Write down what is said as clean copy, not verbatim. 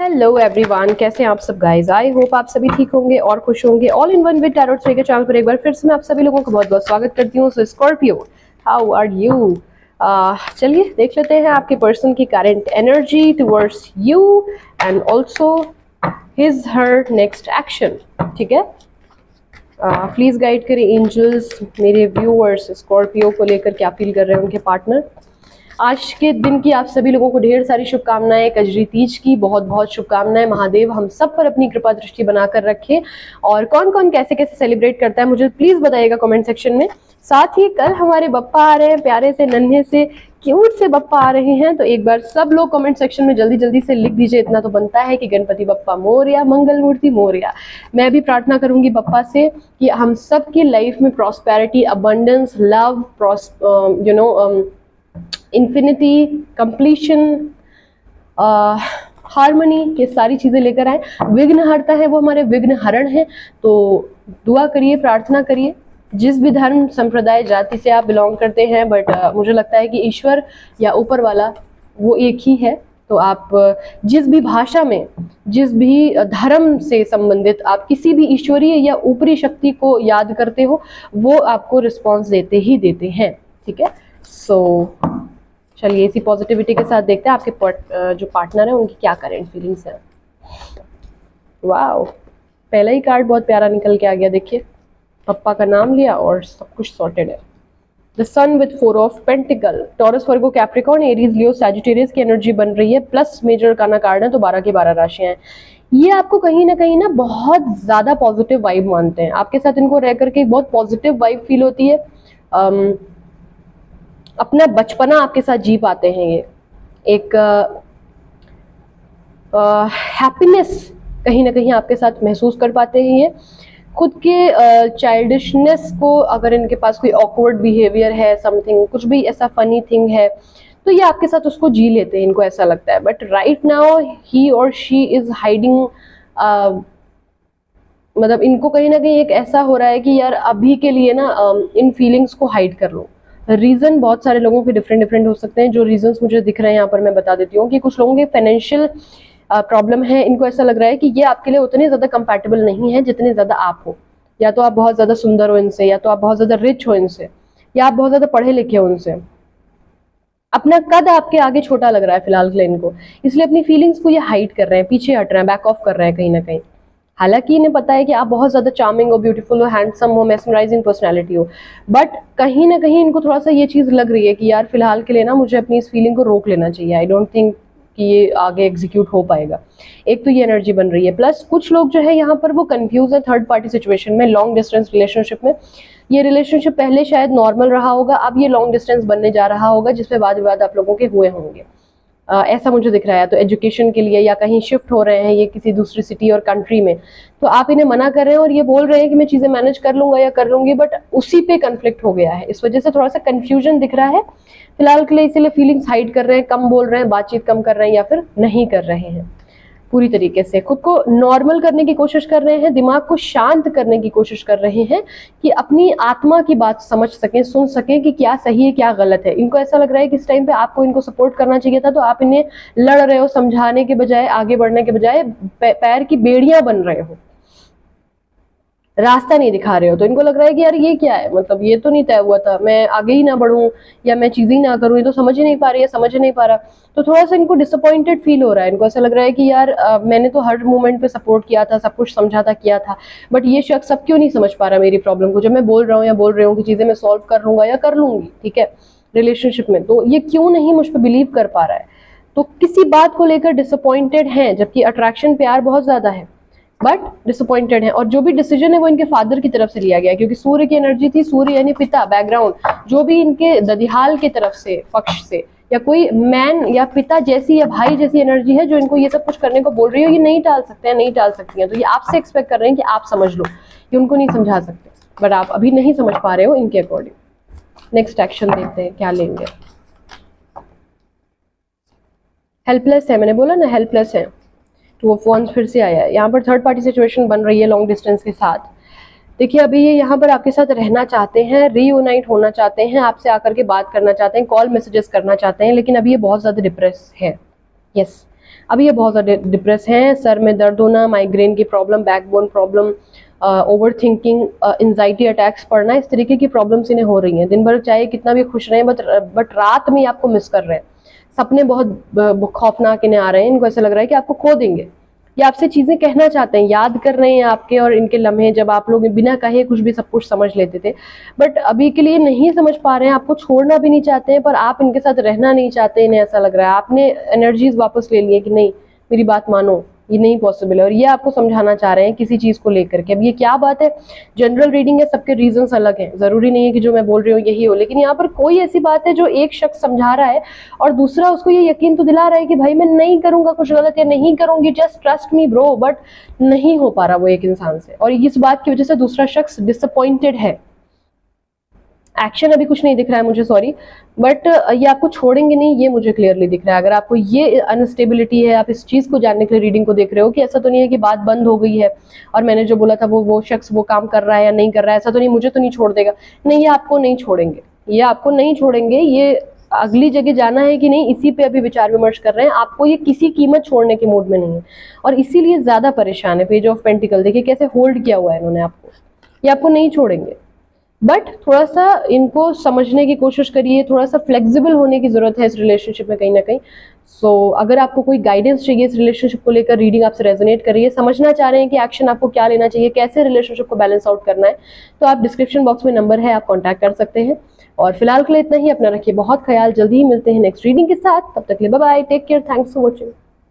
Hello everyone, कैसे हैं आप सब गाइस। आई होप आप सभी ठीक होंगे और खुश होंगे। All in one with tarot tree के चैनल पर एक बार फिर से मैं आप सभी लोगों का बहुत बहुत स्वागत करती हूँ। सो स्कॉर्पियो, हाउ आर यू। चलिए देख लेते हैं आपके पर्सन की current energy towards you and also his her next action. ठीक है, प्लीज गाइड करें एंजल्स मेरे व्यूअर्स स्कॉर्पियो को लेकर क्या फील कर रहे हैं उनके पार्टनर। आज के दिन की आप सभी लोगों को ढेर सारी शुभकामनाएं। कजरी तीज की बहुत बहुत शुभकामनाएं। महादेव हम सब पर अपनी कृपा दृष्टि बनाकर रखे। और कौन कौन कैसे कैसे सेलिब्रेट करता है मुझे प्लीज बताइएगा कमेंट सेक्शन में। साथ ही कल हमारे बप्पा आ रहे हैं, प्यारे से नन्हे से क्यूट से बप्पा आ रहे हैं, तो एक बार सब लोग कमेंट सेक्शन में जल्दी जल्दी से लिख दीजिए। इतना तो बनता है कि गणपति बप्पा मोरया, मंगल मूर्ति मोरया। मैं भी प्रार्थना करूंगी बप्पा से कि हम सब की लाइफ में prosperity, abundance, love, infinity, completion, harmony, ये सारी चीजें लेकर आए। विघ्न हरता है वो हमारे विघ्न हरण है। तो दुआ करिए, प्रार्थना करिए। जिस भी धर्म संप्रदाय जाति से आप बिलोंग करते हैं, बट मुझे लगता है कि ईश्वर या ऊपर वाला वो एक ही है। तो आप जिस भी भाषा में, जिस भी धर्म से संबंधित आप किसी भी ईश्वरीय या ऊपरी शक्ति को याद करते हो, वो आपको रिस्पॉन्स देते ही देते हैं। ठीक है, सो चलिए इसी पॉजिटिविटी के साथ देखते हैं आपके जो पार्टनर है उनकी क्या करेंट फीलिंग्स है। वाओ, पहला ही कार्ड बहुत प्यारा निकल के आ गया। देखिए, पप्पा का नाम लिया और सब कुछ सॉर्टेड है। The sun with 4 of pentacle, taurus, Virgo, Capricorn, Aries, Leo, Sagittarius की एनर्जी बन रही है। प्लस मेजर का कार्ड है, तो 12 की 12 राशियां हैं। ये आपको कहीं ना बहुत ज्यादा पॉजिटिव वाइब मानते हैं। आपके साथ इनको रह करके बहुत पॉजिटिव वाइब फील होती है। अपना बचपना आपके साथ जी पाते हैं। ये एक हैप्पीनेस कहीं ना कहीं आपके साथ महसूस कर पाते हैं। ये खुद के चाइल्डिशनेस को, अगर इनके पास कोई ऑकवर्ड बिहेवियर है, समथिंग कुछ भी ऐसा फनी थिंग है, तो ये आपके साथ उसको जी लेते हैं, इनको ऐसा लगता है। बट राइट नाउ ही और शी इज हाइडिंग, मतलब इनको कहीं ना कहीं एक ऐसा हो रहा है कि यार अभी के लिए ना इन फीलिंग्स को हाइड कर लो। रीजन बहुत सारे लोगों के डिफरेंट डिफरेंट हो सकते हैं। जो रीजंस मुझे दिख रहे हैं यहाँ पर मैं बता देती हूँ कि कुछ लोगों के फाइनेंशियल प्रॉब्लम है। इनको ऐसा लग रहा है कि ये आपके लिए उतने ज्यादा कंपैटिबल नहीं है जितने ज्यादा आप हो। या तो आप बहुत ज्यादा सुंदर हो इनसे, या तो आप बहुत ज्यादा रिच हो इनसे, या आप बहुत ज्यादा पढ़े लिखे हो उनसे। अपना कद आपके आगे छोटा लग रहा है फिलहाल के लिए इनको, इसलिए अपनी फीलिंग्स को ये हाइड कर रहे हैं, पीछे हट रहे हैं, बैक ऑफ कर रहे हैं कहीं ना कहीं। हालांकि इन्हें पता है कि आप बहुत ज्यादा चार्मिंग हो, ब्यूटीफुल हो, हैंडसम हो, मेस्मराइजिंग पर्सनैलिटी हो, बट कहीं ना कहीं इनको थोड़ा सा ये चीज लग रही है कि यार फिलहाल के लिए ना मुझे अपनी इस फीलिंग को रोक लेना चाहिए। आई डोंट थिंक कि ये आगे एग्जीक्यूट हो पाएगा। एक तो ये एनर्जी बन रही है। प्लस कुछ लोग जो है यहाँ पर वो कंफ्यूज है थर्ड पार्टी सिचुएशन में, लॉन्ग डिस्टेंस रिलेशनशिप में। ये रिलेशनशिप पहले शायद नॉर्मल रहा होगा, अब ये लॉन्ग डिस्टेंस बनने जा रहा होगा, जिसपे वाद विवाद आप लोगों के हुए होंगे। ऐसा मुझे दिख रहा है। तो एजुकेशन के लिए या कहीं शिफ्ट हो रहे हैं ये किसी दूसरी सिटी और कंट्री में, तो आप इन्हें मना कर रहे हैं और ये बोल रहे हैं कि मैं चीजें मैनेज कर लूंगा या कर लूंगी, बट उसी पे कंफ्लिक्ट हो गया है। इस वजह से थोड़ा सा कंफ्यूजन दिख रहा है फिलहाल के लिए, इसीलिए फीलिंग्स हाइड कर रहे हैं, कम बोल रहे हैं, बातचीत कम कर रहे हैं, या फिर नहीं कर रहे हैं। पूरी तरीके से खुद को नॉर्मल करने की कोशिश कर रहे हैं, दिमाग को शांत करने की कोशिश कर रहे हैं कि अपनी आत्मा की बात समझ सकें, सुन सकें कि क्या सही है क्या गलत है। इनको ऐसा लग रहा है कि इस टाइम पे आपको इनको सपोर्ट करना चाहिए था, तो आप इन्हें लड़ रहे हो, समझाने के बजाय, आगे बढ़ने के बजाय पैर की बेड़ियां बन रहे हो, रास्ता नहीं दिखा रहे हो। तो इनको लग रहा है कि यार ये क्या है, मतलब ये तो नहीं तय हुआ था, मैं आगे ही ना बढ़ूं या मैं चीजें ही ना करूं, ये तो समझ ही नहीं पा रही है, समझ ही नहीं पा रहा। तो थोड़ा सा इनको डिसअपॉइंटेड फील हो रहा है। इनको ऐसा लग रहा है कि यार मैंने तो हर मोमेंट पे सपोर्ट किया था, सब कुछ समझा था, किया था, बट ये शख्स सब क्यों नहीं समझ पा रहा मेरी प्रॉब्लम को। जब मैं बोल रहा हूँ या बोल रही हूँ कि चीजें मैं सॉल्व कर लूंगा या कर लूंगी, ठीक है, रिलेशनशिप में, तो ये क्यों नहीं मुझ पर बिलीव कर पा रहा है। तो किसी बात को लेकर डिसअपॉइंटेड है, जबकि अट्रैक्शन प्यार बहुत ज्यादा है, बट डिसअपॉइंटेड है। और जो भी डिसीजन है वो इनके फादर की तरफ से लिया गया, क्योंकि सूर्य की एनर्जी थी, सूर्य यानी पिता, बैकग्राउंड, जो भी इनके ददिहाल की तरफ से, पक्ष से, या कोई मैन या पिता जैसी या भाई जैसी एनर्जी है जो इनको ये सब कुछ करने को बोल रही है। ये नहीं टाल सकते हैं, नहीं टाल सकती हैं। तो ये आपसे एक्सपेक्ट कर रहे हैं कि आप समझ लो, ये उनको नहीं समझा सकते, बट आप अभी नहीं समझ पा रहे हो इनके अकॉर्डिंग। नेक्स्ट एक्शन देखते हैं क्या लेंगे। हेल्पलेस है, मैंने बोला ना हेल्पलेस है। टू ऑफ वॉन्ड्स फिर से आया है। यहाँ पर थर्ड पार्टी सिचुएशन बन रही है लॉन्ग डिस्टेंस के साथ। देखिए अभी ये यहाँ पर आपके साथ रहना चाहते हैं, रीयूनाइट होना चाहते हैं, आपसे आकर के बात करना चाहते हैं, कॉल मैसेजेस करना चाहते हैं, लेकिन अभी ये बहुत ज्यादा डिप्रेस है। यस, अभी ये बहुत ज़्यादा डिप्रेस हैं, सर में दर्द होना, माइग्रेन की problem, backbone problem, over thinking, anxiety attacks पड़ना, इस तरीके की प्रॉब्लम्स इन्हें हो रही हैं। दिन भर चाहे कितना भी खुश रहें बट रात में आपको मिस कर रहे हैं, सपने बहुत खौफनाक इन्हें आ रहे हैं, इनको ऐसा लग रहा है कि आपको खो देंगे, ये आपसे चीजें कहना चाहते हैं, याद कर रहे हैं आपके और इनके लम्हे जब आप लोग बिना कहे कुछ भी सब कुछ समझ लेते थे, बट अभी के लिए नहीं समझ पा रहे हैं, आपको छोड़ना भी नहीं चाहते हैं पर आप इनके साथ रहना नहीं चाहते, इन्हें ऐसा लग रहा है आपने एनर्जीज वापस ले लिए कि नहीं मेरी बात मानो, ये नहीं पॉसिबल है, और ये आपको समझाना चाह रहे हैं किसी चीज को लेकर के। अब ये क्या बात है, जनरल रीडिंग है, सबके रीजंस अलग हैं, जरूरी नहीं है कि जो मैं बोल रही हूँ यही हो, लेकिन यहाँ पर कोई ऐसी बात है जो एक शख्स समझा रहा है और दूसरा उसको ये यकीन तो दिला रहा है कि भाई मैं नहीं करूंगा कुछ गलत या नहीं करूंगी, just trust me bro, but नहीं हो पा रहा वो एक इंसान से, और इस बात की वजह से दूसरा शख्स डिसअपॉइंटेड है। एक्शन अभी कुछ नहीं दिख रहा है मुझे, सॉरी, बट ये आपको छोड़ेंगे नहीं, ये मुझे क्लियरली दिख रहा है। अगर आपको ये अनस्टेबिलिटी है, आप इस चीज को जानने के लिए रीडिंग को देख रहे हो कि ऐसा तो नहीं है कि बात बंद हो गई है और मैंने जो बोला था वो शख्स वो काम कर रहा है या नहीं कर रहा है, ऐसा तो नहीं, मुझे तो नहीं छोड़ देगा, नहीं, ये आपको नहीं छोड़ेंगे, ये आपको नहीं छोड़ेंगे, ये अगली जगह जाना है कि नहीं, इसी पे अभी विचार विमर्श कर रहे हैं। आपको ये किसी कीमत छोड़ने के मूड में नहीं है और इसीलिए ज्यादा परेशान है। पेज ऑफ पेंटिकल देखिए कैसे होल्ड किया हुआ है इन्होंने आपको, ये आपको नहीं छोड़ेंगे, बट थोड़ा सा इनको समझने की कोशिश करिए, थोड़ा सा फ्लेक्सिबल होने की जरूरत है इस रिलेशनशिप में कहीं ना कहीं। सो अगर आपको कोई गाइडेंस चाहिए इस रिलेशनशिप को लेकर, रीडिंग आपसे रेजोनेट कर रही है, समझना चाह रहे हैं कि एक्शन आपको क्या लेना चाहिए, कैसे रिलेशनशिप को बैलेंस आउट करना है, तो आप डिस्क्रिप्शन बॉक्स में नंबर है, आप कॉन्टैक्ट कर सकते हैं। और फिलहाल के लिए इतना ही, अपना रखिए बहुत ख्याल, जल्दी ही मिलते हैं नेक्स्ट रीडिंग के साथ, तब तक के लिए bye bye, take care, thanks for watching.